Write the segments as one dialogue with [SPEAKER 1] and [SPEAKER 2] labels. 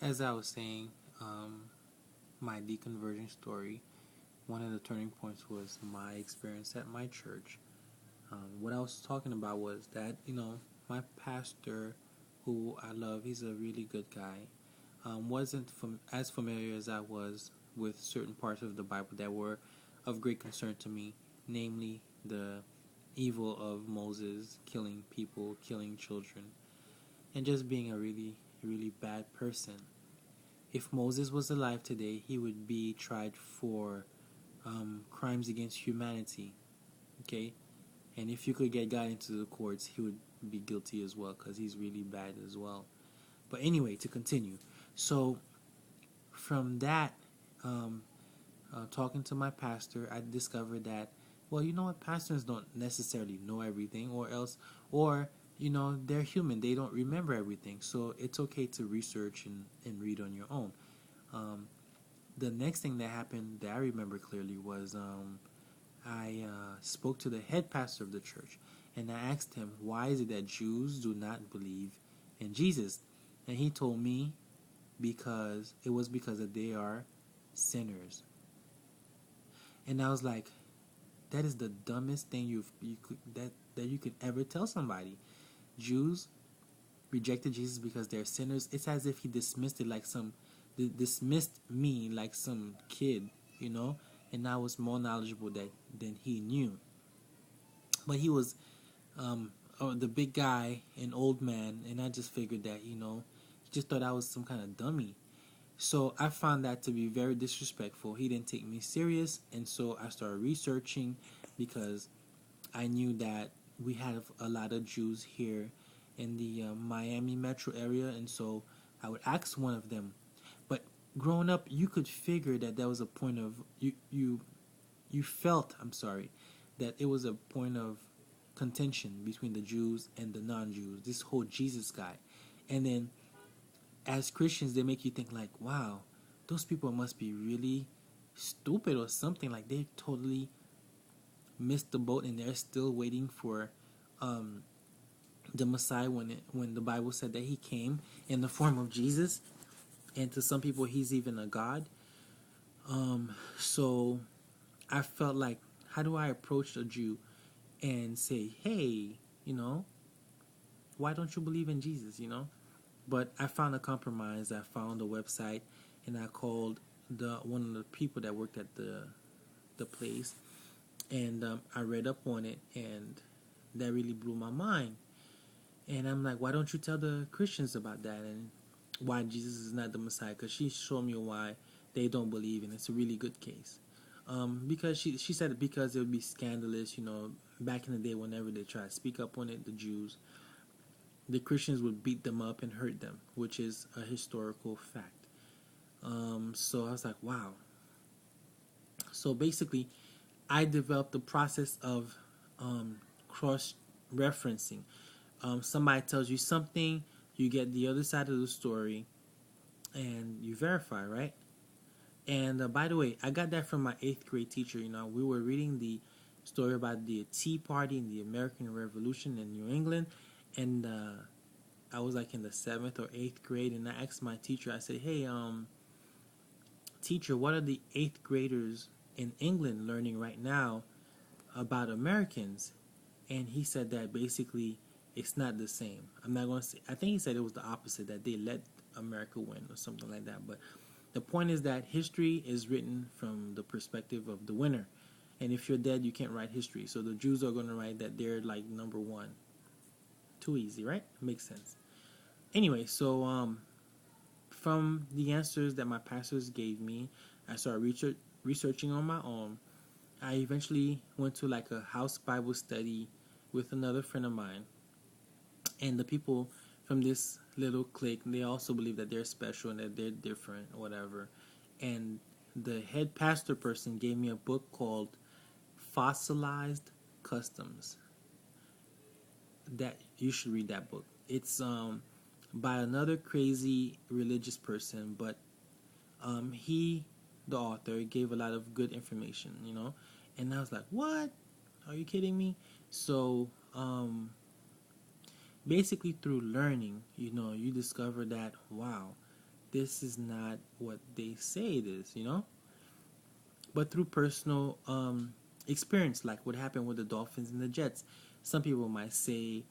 [SPEAKER 1] As I was saying, my deconversion story, one of the turning points was my experience at my church. What I was talking about was that, my pastor, who I love, he's a really good guy, wasn't as familiar as I was with certain parts of the Bible that were of great concern to me, namely the evil of Moses killing people, killing children, and just being a really, really bad person. If Moses was alive today, he would be tried for crimes against humanity. Okay, and if you could get God into the courts, he would be guilty as well because he's really bad as well. But anyway, to continue, so from that, um, talking to my pastor, I discovered that, well, you know what, pastors don't necessarily know everything, or they're human, they don't remember everything, so it's okay to research and read on your own. Um, the next thing that happened that I remember clearly was I spoke to the head pastor of the church, and I asked him, why is it that Jews do not believe in Jesus? And he told me because it was because that they are sinners. And I was like, that is the dumbest thing that you could ever tell somebody. Jews rejected Jesus because they're sinners. It's as if he dismissed it like dismissed me like some kid, and I was more knowledgeable than he knew. But he was the big guy, an old man, and I just figured that he just thought I was some kind of dummy. So I found that to be very disrespectful. He didn't take me serious, and so I started researching because I knew that we had a lot of Jews here in the Miami metro area, and so I would ask one of them. But growing up, you could figure that there was a point of you felt, I'm sorry, that it was a point of contention between the Jews and the non-Jews. This whole Jesus guy, and then as Christians, they make you think like, wow, those people must be really stupid or something. Like they totally missed the boat and they're still waiting for um, the Messiah when the Bible said that he came in the form of Jesus, and to some people he's even a god. So I felt like, how do I approach a Jew and say, hey, why don't you believe in Jesus? But I found a compromise. I found a website, and I called the one of the people that worked at the place, and I read up on it, and that really blew my mind. And I'm like, why don't you tell the Christians about that and why Jesus is not the Messiah? Because she showed me why they don't believe, and it's a really good case. Because she said because it would be scandalous, back in the day whenever they try to speak up on it, the Christians would beat them up and hurt them, which is a historical fact. So I was like, wow. So basically, I developed the process of cross-referencing. Somebody tells you something, you get the other side of the story, and you verify, right? And by the way, I got that from my 8th grade teacher. We were reading the story about the Tea Party and the American Revolution in New England, and I was like in the 7th or 8th grade, and I asked my teacher, I said, hey, teacher, what are the 8th graders in England learning right now about Americans? And he said that basically it's not the same. I'm not going to say, I think he said it was the opposite, that they let America win or something like that. But the point is that history is written from the perspective of the winner. And if you're dead, you can't write history. So the Jews are going to write that they're like number one. Too easy, right? Makes sense. Anyway, so from the answers that my pastors gave me, I started researching on my own. I eventually went to like a house Bible study with another friend of mine. And the people from this little clique, they also believe that they're special and that they're different or whatever. And the head pastor person gave me a book called Fossilized Customs. That you should read that book. It's by another crazy religious person, but he, the author, gave a lot of good information, and I was like, what? Are you kidding me? So basically through learning, you discover that, wow, this is not what they say it is, you know? But through personal experience, like what happened with the Dolphins and the Jets, some people might say,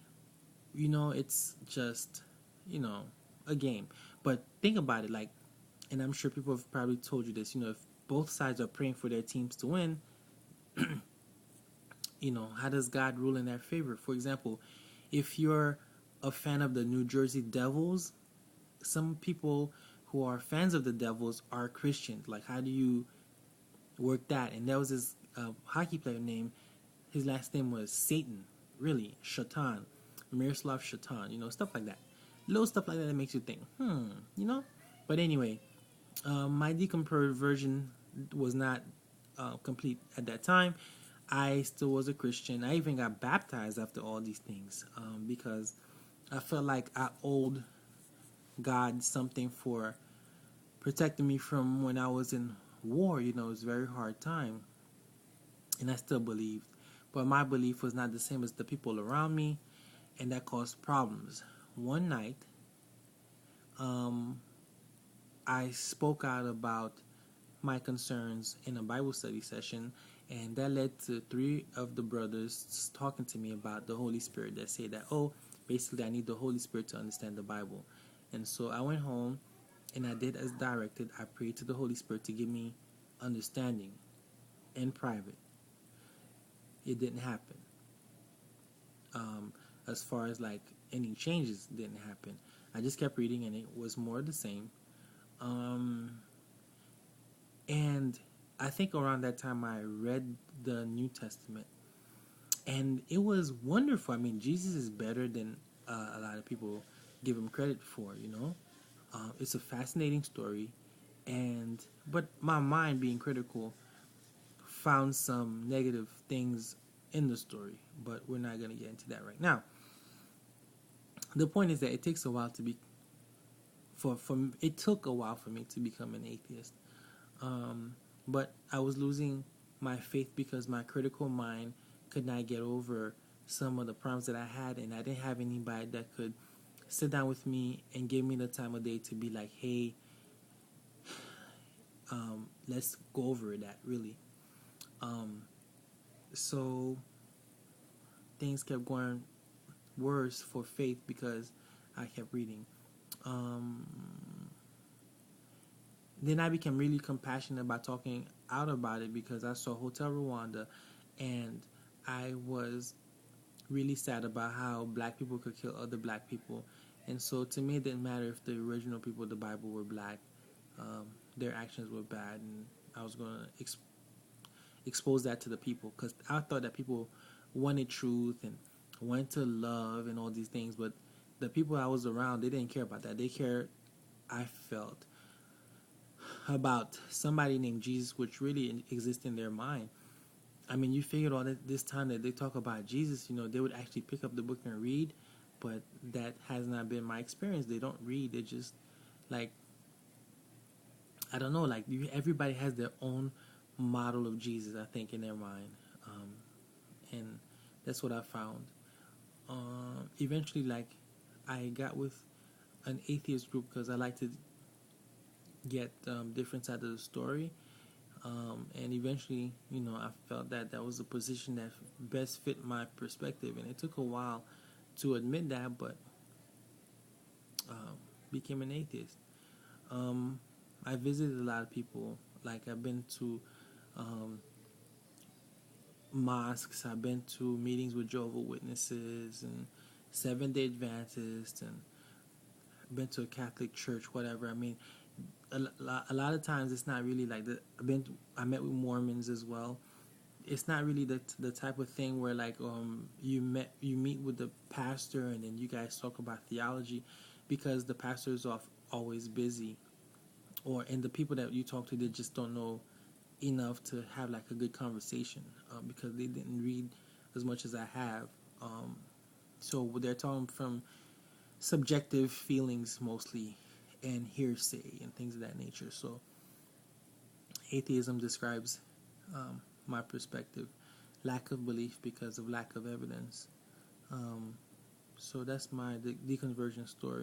[SPEAKER 1] you know, it's just, you know, a game. But think about it, like, and I'm sure people have probably told you this, you know, if both sides are praying for their teams to win, you know, how does God rule in their favor? For example, if you're a fan of the New Jersey Devils, some people who are fans of the Devils are Christians. Like, how do you work that? And there was this hockey player named, his last name was Satan, really, Shatan, Miroslav Shatan, you know, stuff like that. Little stuff like that makes you think, you know? But anyway, my deconversion was not complete at that time. I still was a Christian. I even got baptized after all these things because I felt like I owed God something for protecting me from when I was in war. You know, it was a very hard time. And I still believed. But my belief was not the same as the people around me, and that caused problems. One night, I spoke out about my concerns in a Bible study session, and that led to 3 of the brothers talking to me about the Holy Spirit. That say that, oh, basically I need the Holy Spirit to understand the Bible. And so I went home and I did as directed. I prayed to the Holy Spirit to give me understanding in private. It didn't happen. As far as like any changes didn't happen. I just kept reading and it was more of the same. And I think around that time I read the New Testament, and it was wonderful. I mean, Jesus is better than a lot of people give him credit for. You know, it's a fascinating story, but my mind, being critical, found some negative things in the story. But we're not going to get into that right now. The point is that it takes a while to be. It took a while for me to become an atheist. But I was losing my faith because my critical mind could not get over some of the problems that I had, and I didn't have anybody that could sit down with me and give me the time of day to be like, hey, let's go over that, really. So things kept going worse for faith because I kept reading. Then I became really compassionate about talking out about it because I saw Hotel Rwanda, and I was really sad about how black people could kill other black people. And so to me, it didn't matter if the original people of the Bible were black. Their actions were bad, and I was going to expose that to the people because I thought that people wanted truth and wanted to love and all these things, but the people I was around, they didn't care about that. They cared, I felt, about somebody named Jesus, which really exists in their mind. I mean, you figured all this time that they talk about Jesus, you know, they would actually pick up the book and read, but that has not been my experience. They don't read. They just, like, I don't know, like, everybody has their own model of Jesus, I think, in their mind. And that's what I found. Eventually, like, I got with an atheist group because I like to get different sides of the story. And eventually, you know, I felt that was a position that best fit my perspective. And it took a while to admit that, but became an atheist. I visited a lot of people. Like, I've been to mosques, I've been to meetings with Jehovah's Witnesses and Seventh-day Adventists, and been to a Catholic church, whatever. I mean, a lot of times it's not really like I met with Mormons as well. It's not really the type of thing where like you meet with the pastor and then you guys talk about theology, because the pastor is always busy, and the people that you talk to, they just don't know enough to have like a good conversation because they didn't read as much as I have. So they're talking from subjective feelings mostly, and hearsay and things of that nature. So atheism describes my perspective: lack of belief because of lack of evidence. So that's my deconversion story.